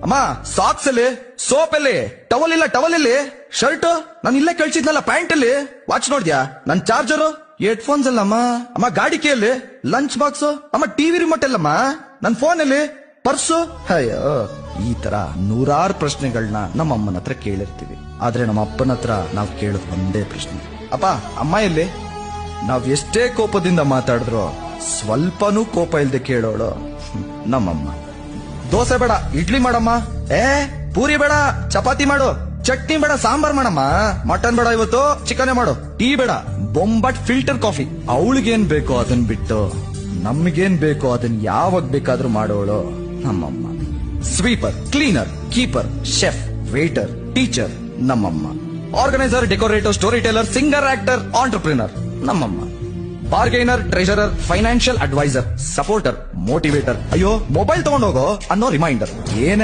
ಅಮ್ಮ ಸಾಕ್ಸ್ ಅಲ್ಲಿ, ಸೋಪ್ ಅಲ್ಲಿ, ಟವಲ್ ಇಲ್ಲ, ಟವಲ್ ಇಲ್ಲಿ, ಶರ್ಟ್ ನಾನು ಇಲ್ಲೇ ಕಳ್ಸಿದ್ನಲ್ಲ, ಪ್ಯಾಂಟ್ ಅಲ್ಲಿ, ವಾಚ್ ನೋಡ್ದ್ಯಾ, ನನ್ ಚಾರ್ಜರ್, ಹೆಡ್ ಫೋನ್ಸ್ ಅಲ್ಲಮ್ಮ, ಅಮ್ಮ ಗಾಡಿ ಕೇಳಿ, ಲಂಚ್ ಬಾಕ್ಸ್, ಅಮ್ಮ ಟಿವಿ ರಿಮೋಟ್ ಅಲ್ಲಮ್ಮ, ನನ್ ಫೋನ್ ಅಲ್ಲಿ, ಪರ್ಸು. ಅಯ್ಯೋ, ಈ ತರ ನೂರಾರು ಪ್ರಶ್ನೆಗಳನ್ನ ನಮ್ಮ ಅಮ್ಮನ ಹತ್ರ ಕೇಳಿರ್ತೀವಿ. ಆದ್ರೆ ನಮ್ಮ ಅಪ್ಪನ ಹತ್ರ ನಾವ್ ಕೇಳೋದು ಒಂದೇ ಪ್ರಶ್ನೆ, ಅಪ್ಪ ಅಮ್ಮ ಎಲ್ಲಿ? ನಾವ್ ಎಷ್ಟೇ ಕೋಪದಿಂದ ಮಾತಾಡಿದ್ರು ಸ್ವಲ್ಪನೂ ಕೋಪ ಇಲ್ದೆ ಕೇಳೋಳು ನಮ್ಮಮ್ಮ. ದೋಸೆ ಬೇಡ, ಇಡ್ಲಿ ಮಾಡಮ್ಮ, ಪೂರಿ ಬೇಡ, ಚಪಾತಿ ಮಾಡು, ಚಟ್ನಿ ಬೇಡ, ಸಾಂಬಾರ್ ಮಾಡಮ್ಮ, ಮಟನ್ ಬೇಡ, ಇವತ್ತು ಚಿಕನ್ ಮಾಡು, ಟೀ ಬೇಡ, ಬೊಂಬಾಟ್ ಫಿಲ್ಟರ್ ಕಾಫಿ. ಅವಳಿಗೇನ್ ಬೇಕೋ ಅದನ್ ಬಿಟ್ಟು ನಮ್ಗೇನ್ ಬೇಕೋ ಅದನ್ ಯಾವಾಗ ಬೇಕಾದ್ರೂ ಮಾಡೋಳು ನಮ್ಮಮ್ಮ. Sweeper, cleaner, keeper, chef, waiter, teacher ನಮ್ಮಮ್ಮ. Organiser, decorator, storyteller, singer, actor, entrepreneur ನಮ್ಮಮ್ಮ. Bargainer, treasurer, financial adviser, supporter, motivator, ಅಯ್ಯೋ ಮೊಬೈಲ್ ತಗೊಂಡೋಗೋ ಅನ್ನೋ ರಿಮೈಂಡರ್, ಏನೇ